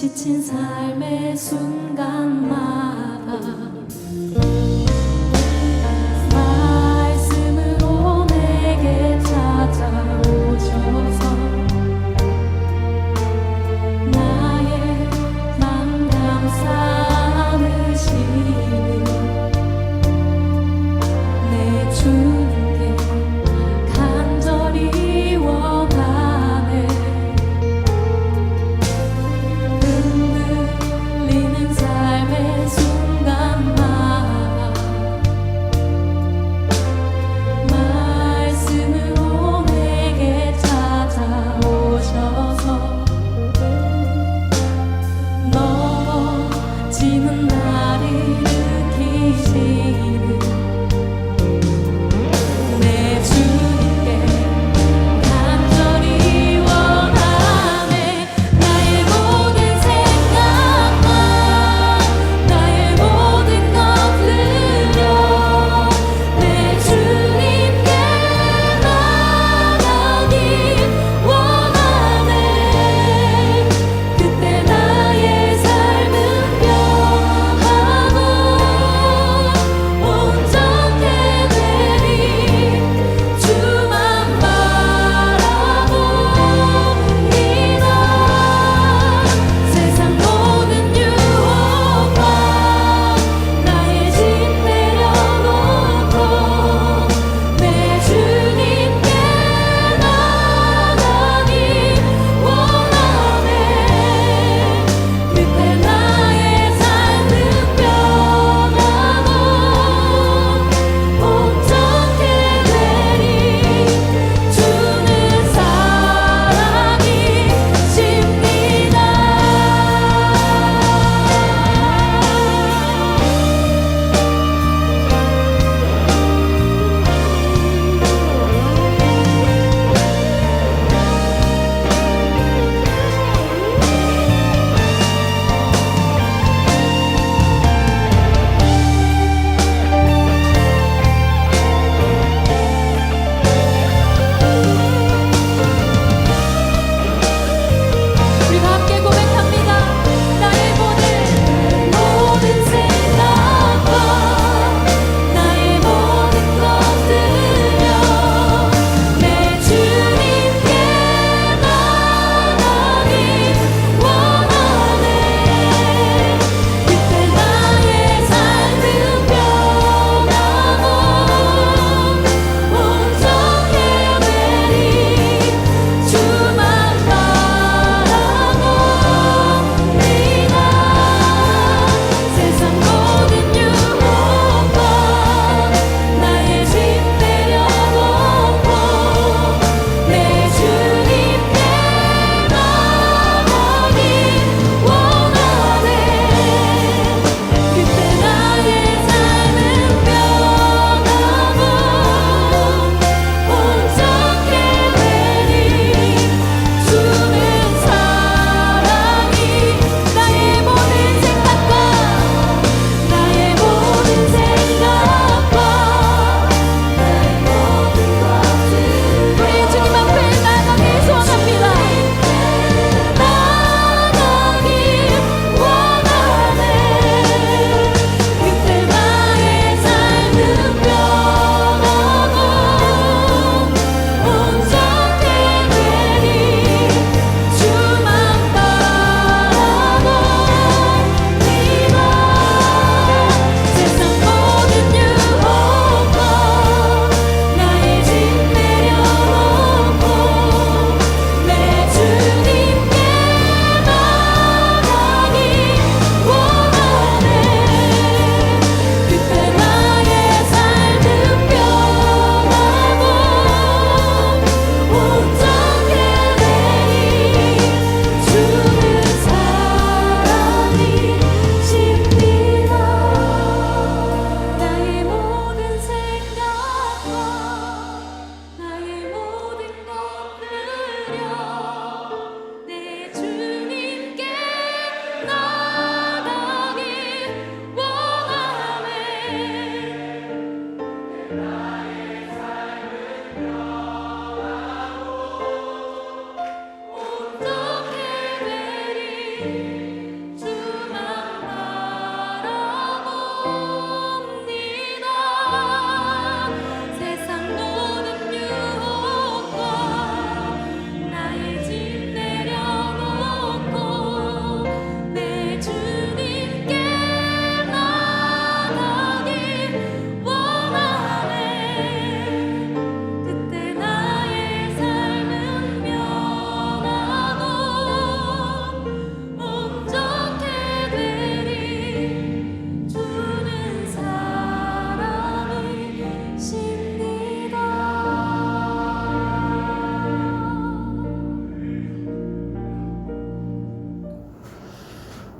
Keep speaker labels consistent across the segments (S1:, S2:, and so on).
S1: 지친 삶의 순간마다 말씀으로 내게 찾아오셔서 나의 맘 감싸으시는 내 주님께 간절히 원하네. 흔들리는 삶의 순간마다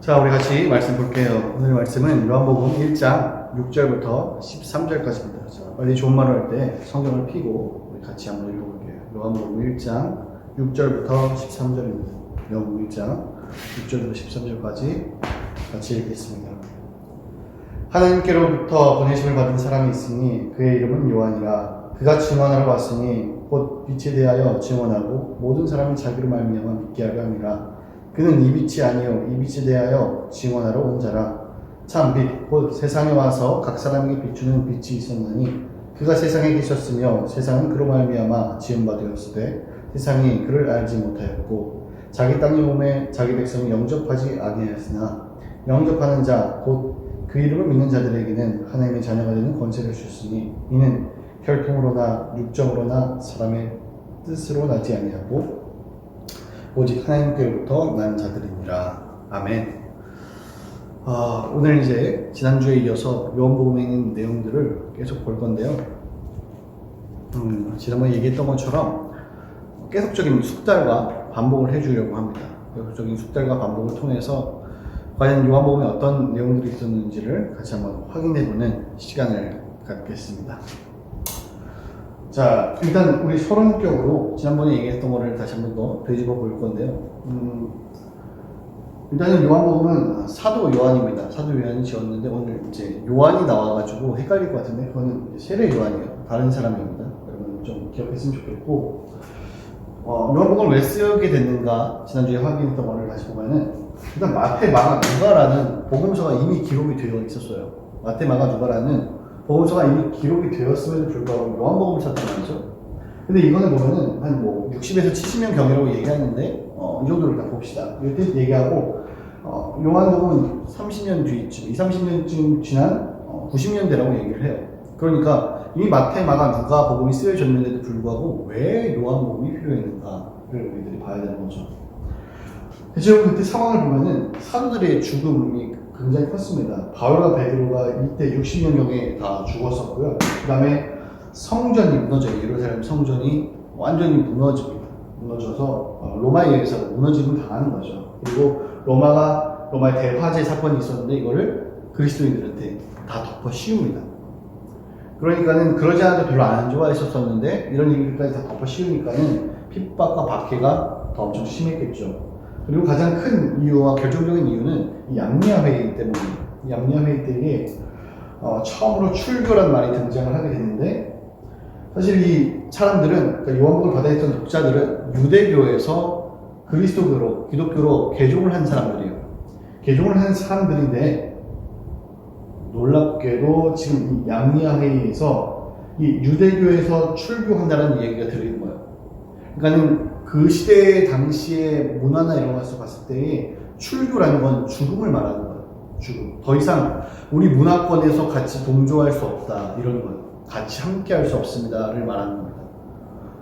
S2: 자, 우리 같이 말씀 볼게요. 오늘 말씀은 요한복음 1장 6절부터 13절까지입니다. 자, 빨리 좋은 말을 할 때 성경을 펴고 우리 같이 한번 읽어볼게요. 요한복음 1장 6절부터 13절입니다. 요한복음 1장 6절부터 13절까지 같이 읽겠습니다. 하나님께로부터 보내심을 받은 사람이 있으니 그의 이름은 요한이라. 그가 증언하러 왔으니 곧 빛에 대하여 증언하고 모든 사람이 자기로 말미암아 믿게 하려 함이라. 그는 이 빛이 아니요 이 빛에 대하여 증언하러 온 자라. 참 빛 곧 세상에 와서 각 사람에게 비추는 빛이 있었나니 그가 세상에 계셨으며 세상은 그로 말미암아 지은 바 되었으되 세상이 그를 알지 못하였고 자기 땅에 오매 자기 백성이 영접하지 아니하였으나 영접하는 자 곧 그 이름을 믿는 자들에게는 하나님의 자녀가 되는 권세를 주셨으니 이는 혈통으로나 육정으로나 사람의 뜻으로 나지 아니하고 오직 하나님께로부터 난 자들이니라. 아멘. 오늘 이제 지난주에 이어서 요한복음에 있는 내용들을 계속 볼 건데요. 지난번에 얘기했던 것처럼 계속적인 숙달과 반복을 해주려고 합니다. 계속적인 숙달과 반복을 통해서 과연 요한복음에 어떤 내용들이 있었는지를 같이 한번 확인해보는 시간을 갖겠습니다. 자, 일단 우리 서론격으로 지난번에 얘기했던 거를 다시 한번 더 되짚어 볼 건데요. 일단은 요한복음은 사도 요한입니다. 사도 요한이 지었는데 오늘 이제 요한이 나와가지고 헷갈릴 것 같은데 그거는 세례 요한이에요. 다른 사람입니다. 여러분 좀 기억했으면 좋겠고 요한복음을 왜 쓰게 됐는가 지난주에 확인했던 거를 다시 보면은 일단 마태, 마가, 누가라는 복음서가 이미 기록이 되어 있었어요. 마태, 마가, 누가라는 복음서가 이미 기록이 되었음에도 불구하고 요한복음을 찾단 말이죠. 근데 이거는 보면은 한 뭐 60에서 70년 경이라고 얘기하는데 이 정도를 다 봅시다. 이렇게 얘기하고 요한복음은 30년 뒤쯤, 30년쯤 지난 90년대라고 얘기를 해요. 그러니까 이미 마태, 마가, 누가 복음이 쓰여졌는데도 불구하고 왜 요한복음이 필요했는가를 우리들이 봐야 되는 거죠. 대체로 그때 상황을 보면은 사도들의 죽음이 굉장히 컸습니다. 바울과 베드로가 이때 60년경에 다 죽었었고요. 그 다음에 성전이 무너져요. 예루살렘 성전이 완전히 무너집니다. 무너져서 로마에 의해서 무너짐을 당하는 거죠. 그리고 로마의 대화재 사건이 있었는데 이거를 그리스도인들한테 다 덮어 씌웁니다. 그러니까는 그러지 않아도 별로 안 좋아했었는데 이런 일들까지 다 덮어 씌우니까는 핍박과 박해가 더 엄청 심했겠죠. 그리고 가장 큰 이유와 결정적인 이유는 이 양리아 회의 때문입니다. 이 양리아 회의 때에 처음으로 출교란 말이 등장을 하게 되는데 사실 이 사람들은 그러니까 요한복음을 받아있던 독자들은 유대교에서 그리스도교로 기독교로 개종을 한 사람들이에요. 개종을 한 사람들인데 놀랍게도 지금 이 양리아 회의에서 이 유대교에서 출교한다는 얘기가 들리는 거예요. 그러니까는 그 시대 당시의 문화나 이런 것을 봤을 때 출교라는 건 죽음을 말하는 거예요. 죽음. 더 이상 우리 문화권에서 같이 동조할 수 없다. 이런 거예요. 같이 함께 할 수 없습니다를 말하는 겁니다.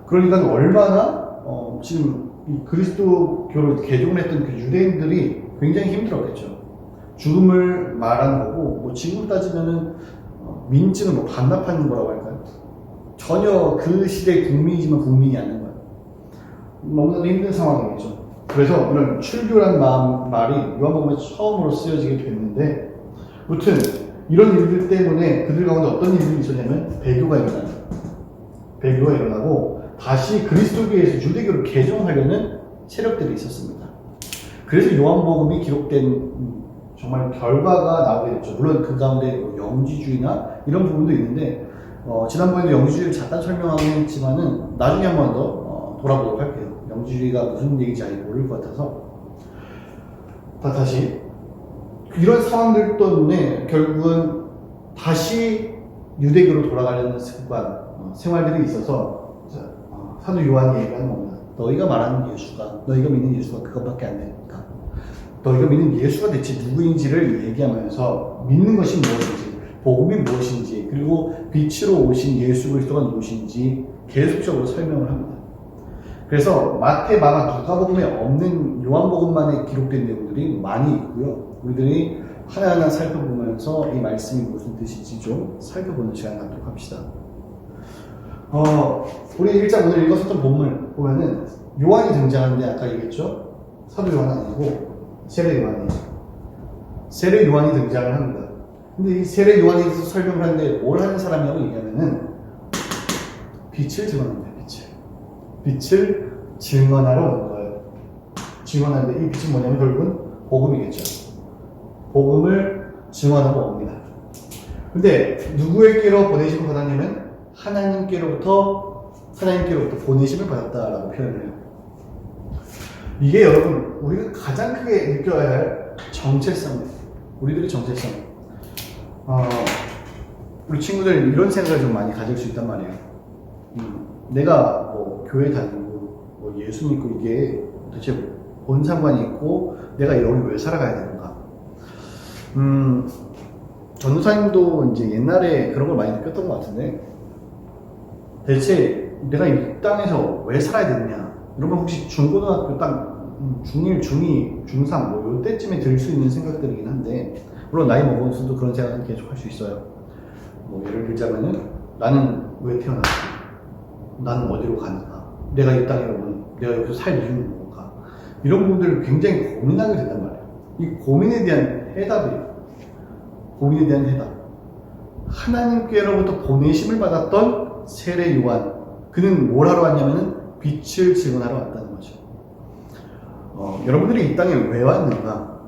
S2: 그러니까 얼마나 지금 이 그리스도교를 개종을 했던 그 유대인들이 굉장히 힘들었겠죠. 죽음을 말하는 거고 뭐 지금 따지면은 민증을 뭐 반납하는 거라고 할까요? 전혀 그 시대의 국민이지만 국민이 아닌 거예요. 너무나도 힘든 상황이겠죠. 그래서 이런 출교란 말이 요한복음에 처음으로 쓰여지게 됐는데 무튼 이런 일들 때문에 그들 가운데 어떤 일들이 있었냐면 배교가 일어나고 다시 그리스도교에서 유대교를 개종하려는 세력들이 있었습니다. 그래서 요한복음이 기록된 정말 결과가 나오게 됐죠. 물론 그 가운데 영지주의나 이런 부분도 있는데 지난번에도 영지주의를 잠깐 설명하긴 했지만은 나중에 한 번 더 돌아보도록 할게요. 영지주의가 무슨 얘기인지 아직 모를 것 같아서 다시 이런 상황들 때문에 결국은 다시 유대교로 돌아가려는 습관, 생활들이 있어서 사도 요한이 얘기하는 겁니다. 너희가 말하는 예수가, 너희가 믿는 예수가 그것밖에 안 되니까 너희가 믿는 예수가 대체 누구인지를 얘기하면서 믿는 것이 무엇인지, 복음이 무엇인지, 그리고 빛으로 오신 예수 그리스도가 누구신지 계속적으로 설명을 합니다. 그래서 마태, 마가, 누가복음에 없는 요한복음만에 기록된 내용들이 많이 있고요. 우리들이 하나하나 살펴보면서 이 말씀이 무슨 뜻인지 좀 살펴보는 시간 갖도록 합시다. 우리 일장 오늘 읽었었던 본문 보면은 요한이 등장하는데 아까 얘기했죠? 사도 요한 아니고 세례 요한이에요. 세례 요한이 등장을 합니다. 근데 이 세례 요한에 대해서 설명을 하는데 뭘 하는 사람이라고 얘기하면은 빛을 증언합니다. 빛을 증언하러 온 거예요. 증언하는데 이 빛은 뭐냐면 결국은 복음이겠죠. 복음을 증언하고 옵니다. 근데 누구에게로 보내심을 받았냐면 하나님께로부터 보내심을 받았다라고 표현을 해요. 이게 여러분 우리가 가장 크게 느껴야 할 정체성이에요. 우리들의 정체성. 우리 친구들 이런 생각을 좀 많이 가질 수 있단 말이에요. 내가 뭐 교회 다니고 뭐 예수 믿고 이게 도대체 뭔 상관이 있고 내가 여기 왜 살아가야 되는가? 전도사님도 이제 옛날에 그런 걸 많이 느꼈던 것 같은데 대체 내가 이 땅에서 왜 살아야 되느냐? 여러분 혹시 중고등학교 딱 중1, 중2, 중3 뭐 이때쯤에 들 수 있는 생각들이긴 한데 물론 나이 먹어서도 그런 생각은 계속 할 수 있어요. 뭐 예를 들자면은 나는 왜 태어났지? 나는 어디로 가는가? 내가 이 땅에 오면 내가 여기서 살 이유는 뭔가? 이런 부분들을 굉장히 고민하게 된단 말이에요. 이 고민에 대한 해답이에요. 고민에 대한 해답. 하나님께로부터 보내심을 받았던 세례 요한. 그는 뭘 하러 왔냐면은 빛을 증언하러 왔다는 거죠. 여러분들이 이 땅에 왜 왔는가?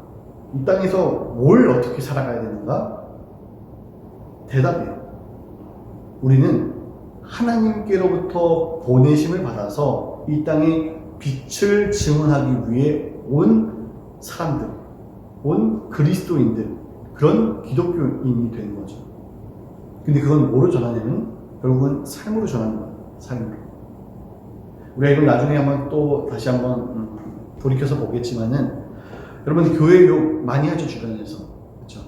S2: 이 땅에서 뭘 어떻게 살아가야 되는가? 대답이에요. 우리는 하나님께로부터 보내심을 받아서 이 땅에 빛을 증언하기 위해 온 사람들, 온 그리스도인들, 그런 기독교인이 되는 거죠. 근데 그건 뭐로 전하냐면 결국은 삶으로 전하는 거예요. 삶으로. 우리가 이걸 나중에 다시 한번 돌이켜서 보겠지만은 여러분 교회 욕 많이 하죠. 주변에서. 그렇죠?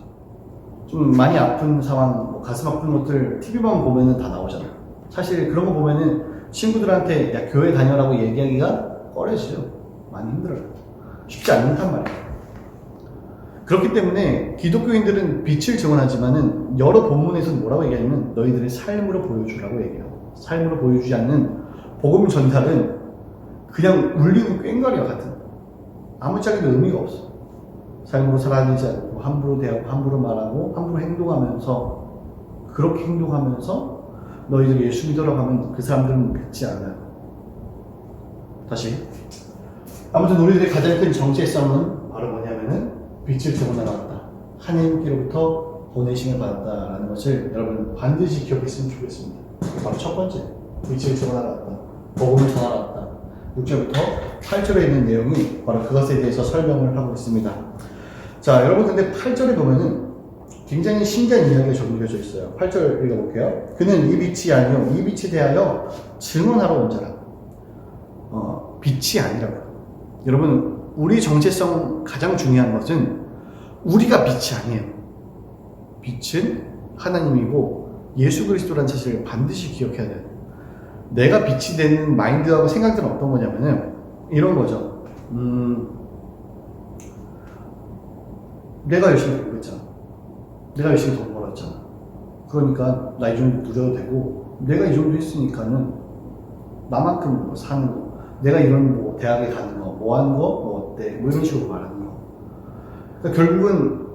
S2: 좀 많이 아픈 상황, 가슴 아픈 것들 TV만 보면은 다 나오잖아요. 사실 그런 거 보면은 친구들한테 야 교회 다녀라고 얘기하기가 꺼려져요. 많이 힘들어요. 쉽지 않단 말이에요. 그렇기 때문에 기독교인들은 빛을 증언하지만은 여러 본문에서는 뭐라고 얘기하냐면 너희들의 삶으로 보여주라고 얘기해요. 삶으로 보여주지 않는 복음 전달은 그냥 울리는 꽹과리와 같은 아무짝에도 의미가 없어. 삶으로 살아가지 않고 함부로 대하고 함부로 말하고 함부로 행동하면서 그렇게 행동하면서 너희들이 예수 믿으라고 하면 그 사람들은 믿지 않아요. 다시 아무튼 우리들의 가장 큰 정체성은 바로 뭐냐면은 빛을 증언하러 왔다. 하나님께로부터 보내심을 받았다라는 것을 여러분 반드시 기억했으면 좋겠습니다. 바로 첫 번째, 빛을 증언하러 왔다. 복음을 전하러 왔다. 6절부터 8절에 있는 내용이 바로 그것에 대해서 설명을 하고 있습니다. 자, 여러분 근데 8절에 보면은 굉장히 신기한 이야기가 적용되어 있어요. 8절 읽어볼게요. 그는 이 빛이 아니요 이 빛에 대하여 증언하러 온 자라. 빛이 아니라고. 여러분 우리 정체성 가장 중요한 것은 우리가 빛이 아니에요. 빛은 하나님이고 예수 그리스도라는 사실을 반드시 기억해야 돼요. 내가 빛이 되는 마인드하고 생각들은 어떤 거냐면은 이런 거죠. 내가 열심히 공부했잖아. 내가 열심히 돈 벌었잖아. 그러니까 나 이 정도 누려도 되고 내가 이 정도 했으니까는 나만큼 뭐 사는 거, 내가 이런 뭐 대학에 가는 거, 뭐 하는 거, 뭐 어때, 뭐 이런 식으로 말하는 거. 그러니까 결국은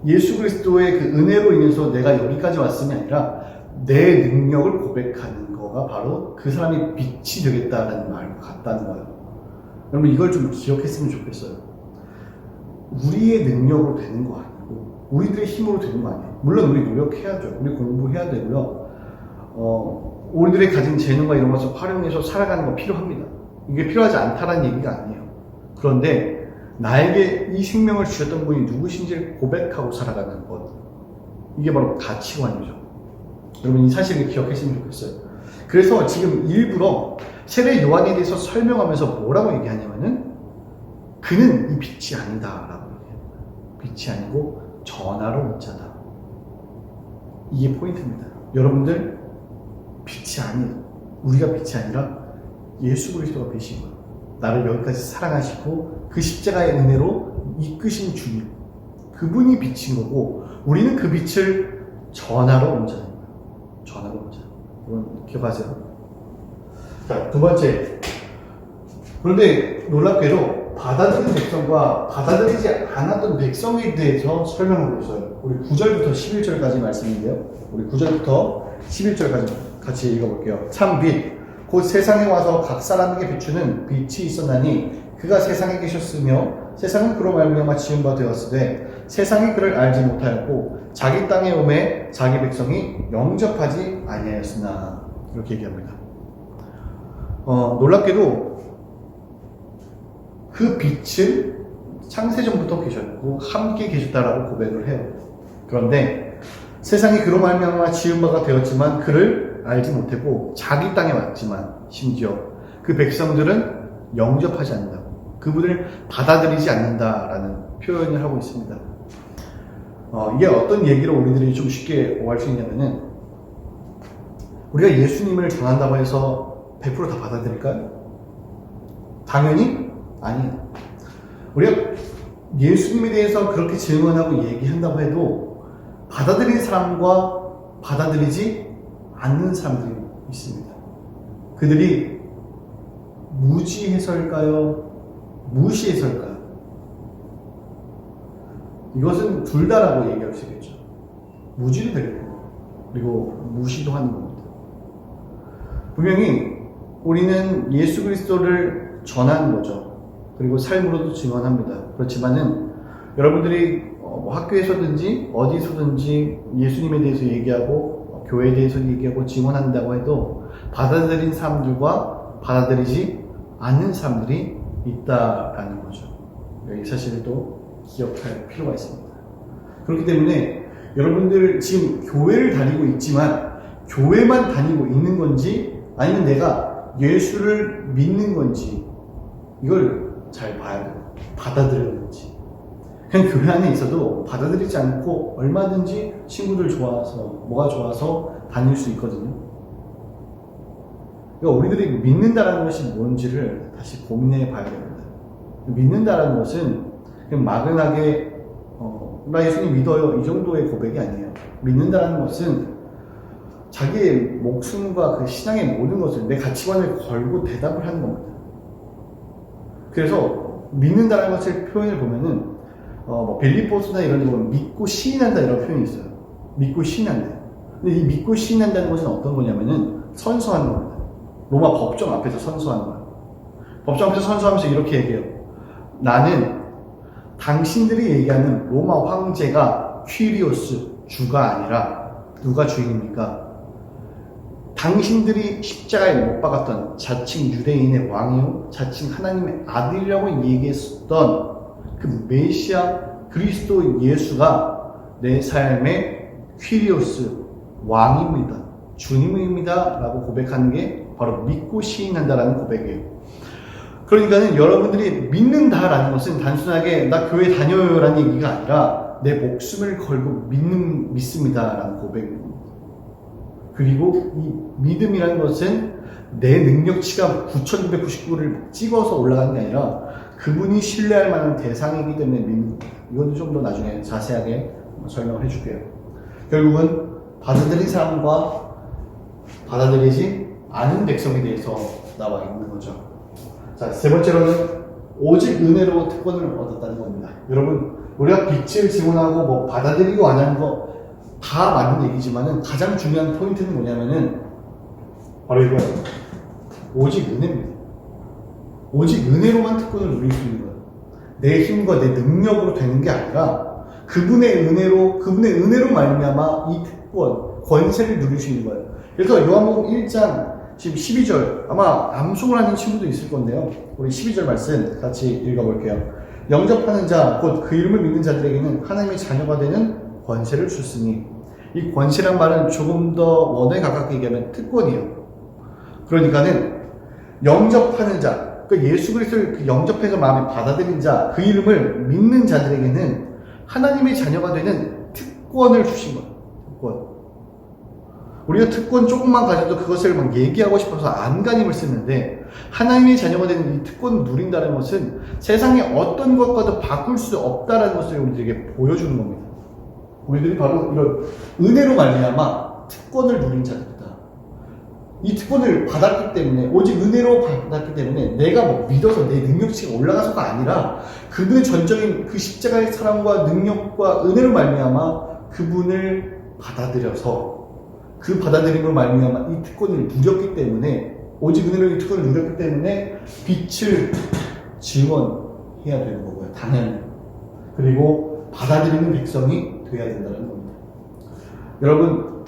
S2: 예수 그리스도의 그 은혜로 인해서 내가 여기까지 왔음이 아니라 내 능력을 고백하는 거가 바로 그 사람이 빛이 되겠다라는 말 같다는 거예요. 여러분 이걸 좀 기억했으면 좋겠어요. 우리의 능력으로 되는 거 아니고 우리들의 힘으로 되는 거 아니에요. 물론 우리 노력해야죠. 우리 공부해야 되고요. 우리들의 가진 재능과 이런 것을 활용해서 살아가는 거 필요합니다. 이게 필요하지 않다라는 얘기가 아니에요. 그런데 나에게 이 생명을 주셨던 분이 누구신지를 고백하고 살아가는 것, 이게 바로 가치관이죠. 여러분 이 사실을 기억했으면 좋겠어요. 그래서 지금 일부러 세례 요한에 대해서 설명하면서 뭐라고 얘기하냐면은 그는 이 빛이 아니다라고 얘기해요. 빛이 아니고 전하러 온 자다. 이게 포인트입니다. 여러분들 빛이 아니에요. 우리가 빛이 아니라 예수 그리스도가 빛이고요. 나를 여기까지 사랑하시고 그 십자가의 은혜로 이끄신 주님, 그분이 빛인 거고 우리는 그 빛을 전하러 온 자입니다. 전하러 온 자. 여러분 기억하세요? 자, 두 번째. 그런데 놀랍게도 받아들인 백성과 받아들이지 않았던 백성에 대해서 설명하고 있어요. 우리 9절부터 11절까지 말씀인데요. 우리 9절부터 11절까지 같이 읽어볼게요. 참 빛, 곧 세상에 와서 각 사람에게 비추는 빛이 있었나니 그가 세상에 계셨으며 세상은 그로 말미암아 지은 바 되었으되 세상이 그를 알지 못하였고 자기 땅에 오매 자기 백성이 영접하지 아니하였으나 이렇게 얘기합니다. 놀랍게도 그 빛은 창세전부터 계셨고 함께 계셨다라고 고백을 해요. 그런데 세상이 그로 말미암아 지은 바가 되었지만 그를 알지 못했고 자기 땅에 왔지만 심지어 그 백성들은 영접하지 않는다고, 그분을 받아들이지 않는다라는 표현을 하고 있습니다. 이게 어떤 얘기로 우리들이 좀 쉽게 오할 수 있냐면은, 우리가 예수님을 전한다고 해서 100% 다 받아들일까요? 당연히 아니에요. 우리가 예수님에 대해서 그렇게 증언하고 얘기한다고 해도 받아들이는 사람과 받아들이지 않는 사람들이 있습니다. 그들이 무지해서일까요? 무시해서일까요? 이것은 둘 다라고 얘기할 수 있겠죠. 무지도 되겠고, 그리고 무시도 하는 겁니다. 분명히 우리는 예수 그리스도를 전하는 거죠. 그리고 삶으로도 증언합니다. 그렇지만은 여러분들이 학교에서든지 어디서든지 예수님에 대해서 얘기하고 교회에 대해서 얘기하고 증언한다고 해도 받아들인 사람들과 받아들이지 않는 사람들이 있다라는 거죠. 이 사실을 또 기억할 필요가 있습니다. 그렇기 때문에 여러분들 지금 교회를 다니고 있지만 교회만 다니고 있는 건지 아니면 내가 예수를 믿는 건지 이걸 잘 봐야 돼요. 받아들였는지. 그냥 교회 안에 있어도 받아들이지 않고 얼마든지 친구들 좋아서 뭐가 좋아서 다닐 수 있거든요. 그러니까 우리들이 믿는다라는 것이 뭔지를 다시 고민해 봐야 됩니다. 믿는다라는 것은 그냥 막연하게 나 예수님 믿어요 이 정도의 고백이 아니에요. 믿는다라는 것은 자기의 목숨과 그 신앙의 모든 것을, 내 가치관을 걸고 대답을 하는 겁니다. 그래서 믿는다라는 것을 표현을 보면은 빌립보서나 이런 데 보면 믿고 시인한다 이런 표현이 있어요. 믿고 시인한다. 근데 이 믿고 시인한다는 것은 어떤 거냐면은 선서하는 겁니다. 로마 법정 앞에서 선서하는 거예요. 법정 앞에서 선서하면서 이렇게 얘기해요. 나는 당신들이 얘기하는 로마 황제가 퀴리오스 주가 아니라 누가 주인입니까? 당신들이 십자가에 못 박았던 자칭 유대인의 왕이요 자칭 하나님의 아들이라고 얘기했었던 그 메시아 그리스도 예수가 내 삶의 퀴리오스 왕입니다. 주님입니다. 라고 고백하는 게 바로 믿고 시인한다라는 고백이에요. 그러니까는 여러분들이 믿는다라는 것은 단순하게 나 교회 다녀요 라는 얘기가 아니라 내 목숨을 걸고 믿습니다라는 고백입니다. 그리고 이 믿음이라는 것은 내 능력치가 9,999를 찍어서 올라가는 게 아니라 그분이 신뢰할 만한 대상이기 때문에 믿는 겁니다. 이것도 좀 더 나중에 자세하게 설명을 해줄게요. 결국은 받아들인 사람과 받아들이지 않은 백성에 대해서 나와 있는 거죠. 자, 세 번째로는 오직 은혜로 특권을 얻었다는 겁니다. 여러분, 우리가 빛을 증언하고 뭐 받아들이고 안 하는 거 다 맞는 얘기지만은 가장 중요한 포인트는 뭐냐면은 바로 이거예요. 오직 은혜입니다. 오직 은혜로만 특권을 누릴 수 있는 거예요. 내 힘과 내 능력으로 되는 게 아니라 그분의 은혜로 말미암아 이 특권, 권세를 누릴 수 있는 거예요. 그래서 요한복음 1장 지금 12절 아마 암송을 하는 친구도 있을 건데요. 우리 12절 말씀 같이 읽어볼게요. 영접하는 자, 곧 그 이름을 믿는 자들에게는 하나님의 자녀가 되는 권세를 줬으니, 이 권세란 말은 조금 더 원어에 가깝게 얘기하면 특권이에요. 그러니까는 영접하는 자, 그 예수 그리스도를 영접해서 마음에 받아들인 자, 그 이름을 믿는 자들에게는 하나님의 자녀가 되는 특권을 주신 거예요. 특권. 우리가 특권 조금만 가져도 그것을 막 얘기하고 싶어서 안간힘을 쓰는데, 하나님의 자녀가 되는 이 특권을 누린다는 것은 세상에 어떤 것과도 바꿀 수 없다는 것을 우리들에게 보여주는 겁니다. 우리들이 바로 이런 은혜로 말미암아 특권을 누린 자들이다. 이 특권을 받았기 때문에, 오직 은혜로 받았기 때문에 내가 뭐 믿어서 내 능력치가 올라가서가 아니라 그분의 전적인 그 십자가의 사랑과 능력과 은혜로 말미암아 그분을 받아들여서 그 받아들임으로 말미암아 이 특권을 누렸기 때문에, 오직 은혜로 이 특권을 누렸기 때문에 빛을 증언해야 되는 거고요. 당연히. 그리고 받아들이는 백성이 되어야 된다는 겁니다. 여러분,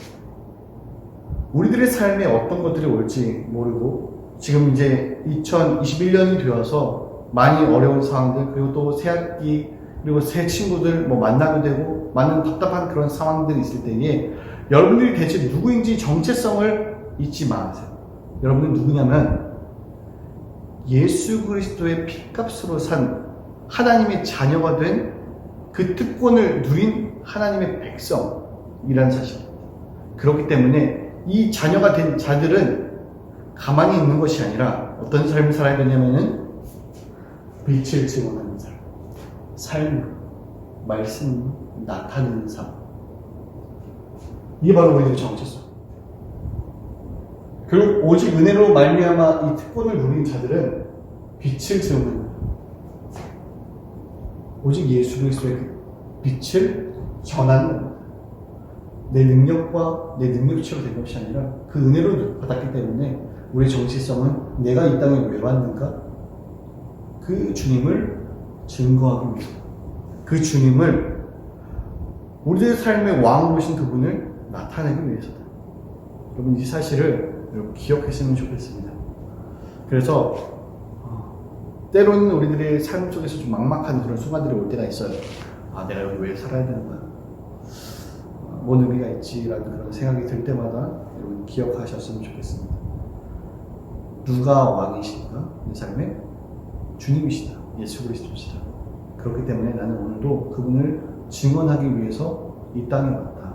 S2: 우리들의 삶에 어떤 것들이 올지 모르고 지금 이제 2021년이 되어서 많이 어려운 상황들, 그리고 또 새 학기, 그리고 새 친구들 뭐 만나게 되고 많은 답답한 그런 상황들이 있을 때에 여러분들이 대체 누구인지 정체성을 잊지 마세요. 여러분은 누구냐면 예수 그리스도의 핏값으로 산 하나님의 자녀가 된 그 특권을 누린 하나님의 백성이라는 사실입니다. 그렇기 때문에 이 자녀가 된 자들은 가만히 있는 것이 아니라 어떤 삶을 살아야 되냐면은 빛을 증언하는 삶, 말씀 나타내는 삶. 이게 바로 우리들의 정체성. 그리고 오직 은혜로 말미암아 이 특권을 누린 자들은 빛을 증언하는, 오직 예수 그리스도의 그 빛을 전하는, 내 능력과 내 능력치로 된 것이 아니라 그 은혜로 받았기 때문에 우리의 정체성은 내가 이 땅에 왜 왔는가? 그 주님을 증거하기 위해서, 그 주님을 우리의 삶의 왕으로 오신 그분을 나타내기 위해서다. 여러분, 이 사실을 여러분 기억했으면 좋겠습니다. 그래서 때로는 우리들의 삶 속에서 좀 막막한 그런 순간들이 올 때가 있어요. 아, 내가 여기 왜 살아야 되는 거야? 뭔 의미가 있지라는 그런 생각이 들 때마다 여러분 기억하셨으면 좋겠습니다. 누가 왕이십니까? 내 삶에? 주님이시다. 예수 그리스도시다. 그렇기 때문에 나는 오늘도 그분을 증언하기 위해서 이 땅에 왔다.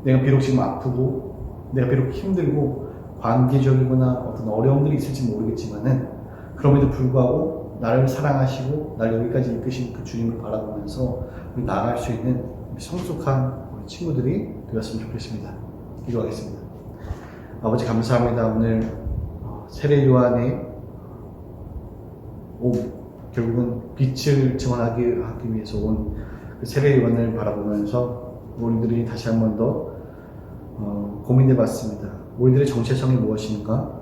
S2: 내가 비록 지금 아프고 내가 비록 힘들고 관계적이거나 어떤 어려움들이 있을지 모르겠지만은 그럼에도 불구하고 나를 사랑하시고 날 여기까지 이끄신 그 주님을 바라보면서 우리 나아갈 수 있는 성숙한 우리 친구들이 되었으면 좋겠습니다. 기도하겠습니다. 아버지, 감사합니다. 오늘 세례 요한의 결국은 빛을 증언하기 위해서 온 그 세례 요한을 바라보면서 우리들이 다시 한 번 더 고민해 봤습니다. 우리들의 정체성이 무엇인가?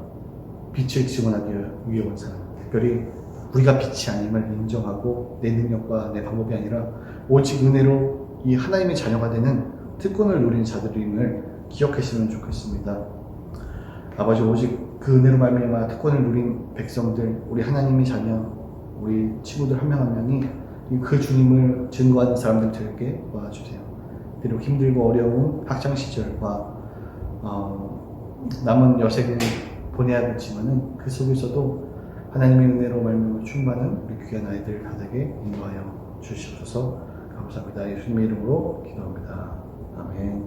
S2: 빛을 증언하기 위해 온 사람, 특별히 우리가 빛이 아님을 인정하고 내 능력과 내 방법이 아니라 오직 은혜로 이 하나님의 자녀가 되는 특권을 누린 자들임을 기억했으면 좋겠습니다. 아버지, 오직 그 은혜로 말미암아 특권을 누린 백성들, 우리 하나님의 자녀, 우리 친구들 한 명 한 명이 그 주님을 증거하는 사람들 되게 도와주세요. 비록 힘들고 어려운 학창 시절과 남은 여생을 보내야겠지만은 그 속에서도 하나님의 은혜로 말미암아 충만한 우리 귀한 아이들 다되게 인도하여 주시옵소서. 감사합니다. 예수님의 이름으로 기도합니다. 아멘.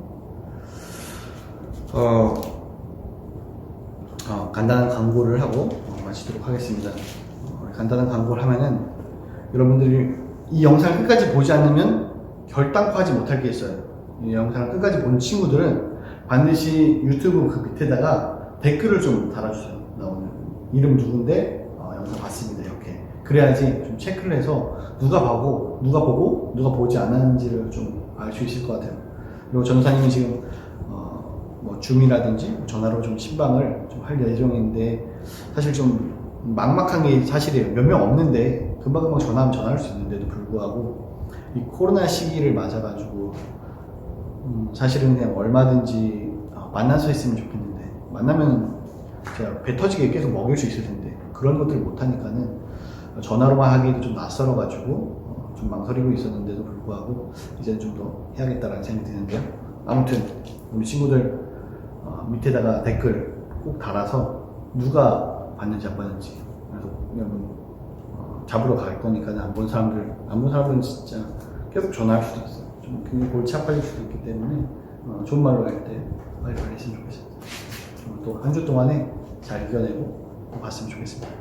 S2: 간단한 광고를 하고 마치도록 하겠습니다. 간단한 광고를 하면은 여러분들이 이 영상을 끝까지 보지 않으면 결단코 하지 못할 게 있어요. 이 영상을 끝까지 본 친구들은 반드시 유튜브 그 밑에다가 댓글을 좀 달아주세요. 나 오늘 이름 누군데 영상 봤습니다. 이렇게. 그래야지 좀 체크를 해서 누가 보고 누가 보지 않았는지를 좀 알 수 있을 것 같아요. 그리고 전사님이 지금 뭐 줌이라든지 전화로 좀 신방을 좀 할 예정인데 사실 좀 막막한 게 사실이에요. 몇 명 없는데 금방금방 전화하면 전화할 수 있는데도 불구하고 이 코로나 시기를 맞아가지고 사실은 그냥 얼마든지 만나서 했으면 좋겠는데 만나면 제가 배 터지게 계속 먹일 수 있을 텐데 그런 것들을 못하니까는 전화로만 하기도 좀 낯설어가지고 좀 망설이고 있었는데도 불구하고 이제는 좀 더 해야겠다라는 생각이 드는데요. 아무튼 우리 친구들 밑에다가 댓글 꼭 달아서 누가 봤는지 안 봤는지, 그래서 여러분 잡으러 갈 거니까 안 본 사람들은 진짜 계속 전화할 수도 있어요. 좀 굉장히 골치 아파질 수도 있기 때문에 좋은 말로 할 때 빨리 했으면 좋겠습니다. 또 한 주 동안에 잘 이겨내고 또 봤으면 좋겠습니다.